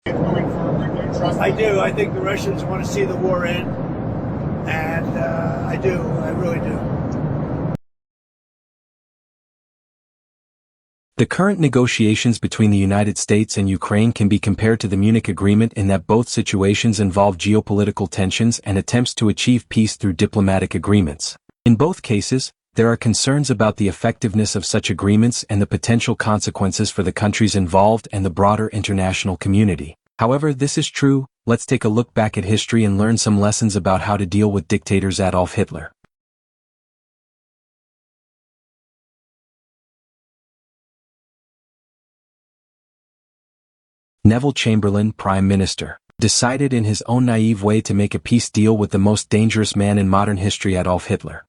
Going forward, do you trust I do. I think the Russians want to see the war end, and I do. I really do. The current negotiations between the United States and Ukraine can be compared to the Munich Agreement in that both situations involve geopolitical tensions and attempts to achieve peace through diplomatic agreements. In both cases, there are concerns about the effectiveness of such agreements and the potential consequences for the countries involved and the broader international community. However this is true, let's take a look back at history and learn some lessons about how to deal with dictators Adolf Hitler. Neville Chamberlain, Prime Minister, decided in his own naive way to make a peace deal with the most dangerous man in modern history, Adolf Hitler.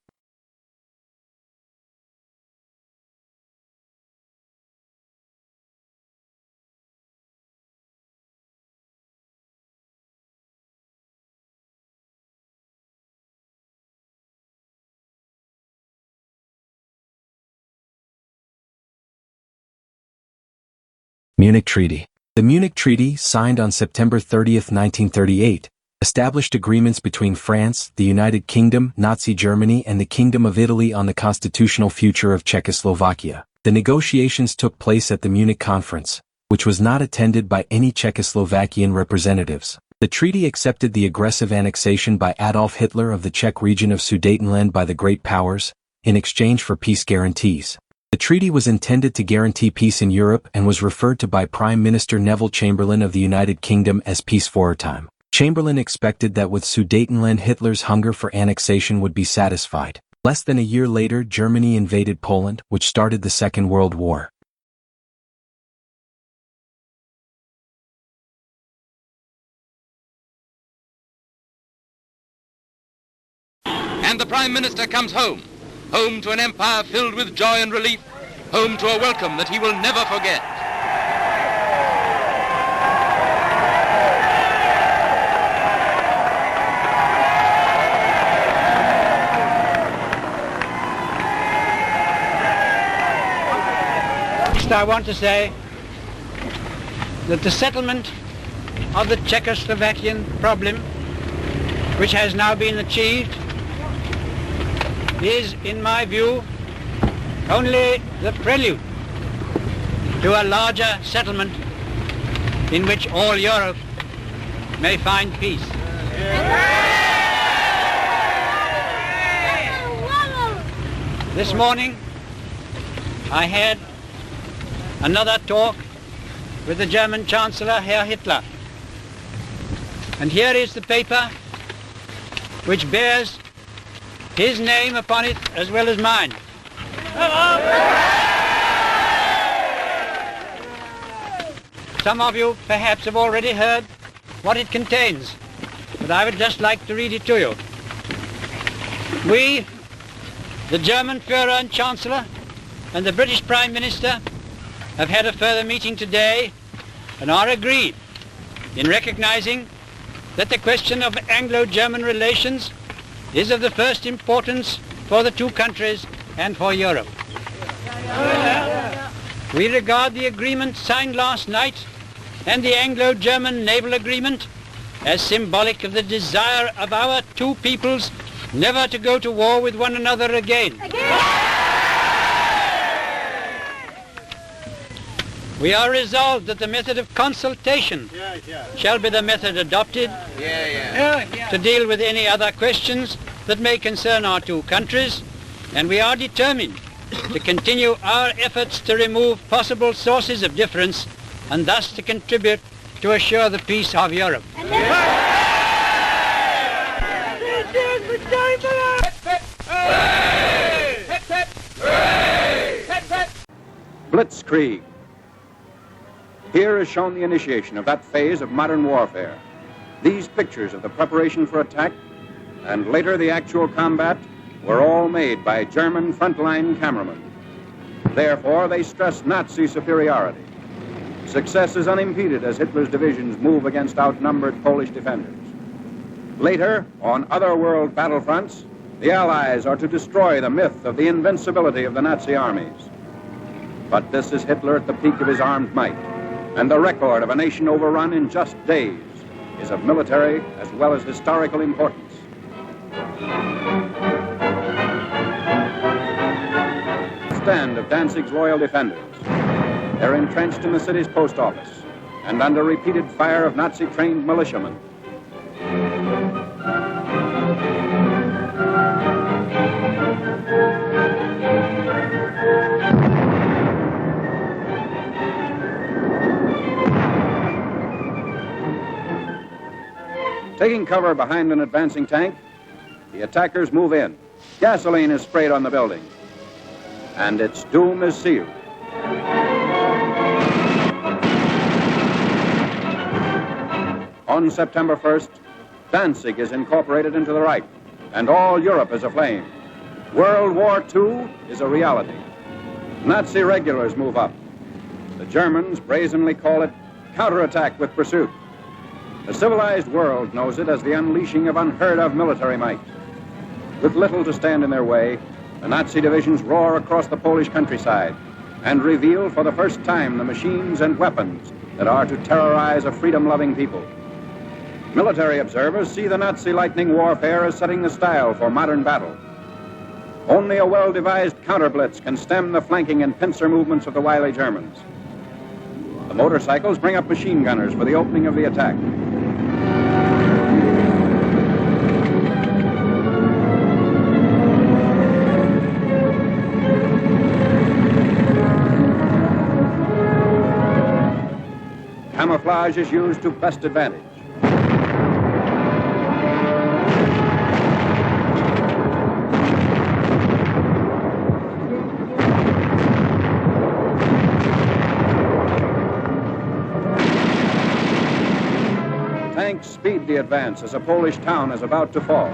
Munich Treaty. The Munich Treaty, signed on September 30, 1938, established agreements between France, the United Kingdom, Nazi Germany and the Kingdom of Italy on the constitutional future of Czechoslovakia. The negotiations took place at the Munich Conference, which was not attended by any Czechoslovakian representatives. The treaty accepted the aggressive annexation by Adolf Hitler of the Czech region of Sudetenland by the Great Powers, in exchange for peace guarantees. The treaty was intended to guarantee peace in Europe and was referred to by Prime Minister Neville Chamberlain of the United Kingdom as Peace for a Time. Chamberlain expected that with Sudetenland Hitler's hunger for annexation would be satisfied. Less than a year later, Germany invaded Poland, which started the Second World War. And the Prime Minister comes home to an empire filled with joy and relief, home to a welcome that he will never forget. Next, I want to say that the settlement of the Czechoslovakian problem, which has now been achieved, is, in my view, only the prelude to a larger settlement in which all Europe may find peace. This morning, I had another talk with the German Chancellor, Herr Hitler. And here is the paper which bears his name upon it as well as mine. Some of you perhaps have already heard what it contains, but I would just like to read it to you. We, the German Führer and Chancellor, and the British Prime Minister have had a further meeting today and are agreed in recognizing that the question of Anglo-German relations is of the first importance for the two countries and for Europe. We regard the agreement signed last night and the Anglo-German naval agreement as symbolic of the desire of our two peoples never to go to war with one another again. We are resolved that the method of consultation shall be the method adopted to deal with any other questions that may concern our two countries, and we are determined to continue our efforts to remove possible sources of difference and thus to contribute to assure the peace of Europe. Blitzkrieg. Here is shown the initiation of that phase of modern warfare. These pictures of the preparation for attack and later the actual combat were all made by German frontline cameramen. Therefore, they stress Nazi superiority. Success is unimpeded as Hitler's divisions move against outnumbered Polish defenders. Later, on other world battlefronts, the Allies are to destroy the myth of the invincibility of the Nazi armies. But this is Hitler at the peak of his armed might. and the record of a nation overrun in just days is of military as well as historical importance. Stand of Danzig's loyal defenders. They're entrenched in the city's post office and under repeated fire of Nazi-trained militiamen. Taking cover behind an advancing tank, the attackers move in. Gasoline is sprayed on the building, and its doom is sealed. On September 1st, Danzig is incorporated into the Reich, and all Europe is aflame. World War II is a reality. Nazi regulars move up. The Germans brazenly call it counterattack with pursuit. The civilized world knows it as the unleashing of unheard-of military might. With little to stand in their way, the Nazi divisions roar across the Polish countryside and reveal for the first time the machines and weapons that are to terrorize a freedom-loving people. Military observers see the Nazi lightning warfare as setting the style for modern battle. Only a well-devised counter-blitz can stem the flanking and pincer movements of the wily Germans. The motorcycles bring up machine gunners for the opening of the attack. Camouflage is used to best advantage. Tanks speed the advance as a Polish town is about to fall.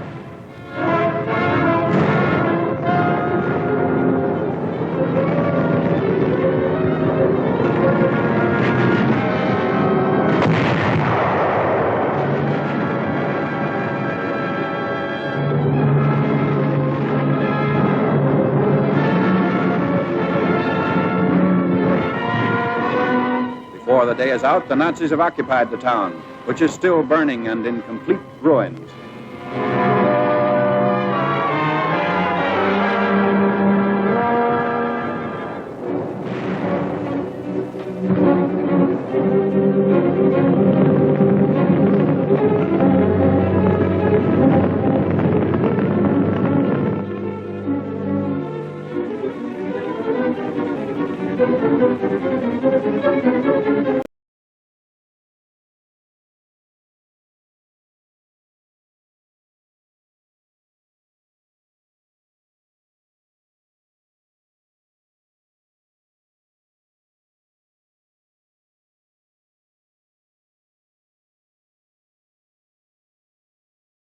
Before the day is out, the Nazis have occupied the town, which is still burning and in complete ruins.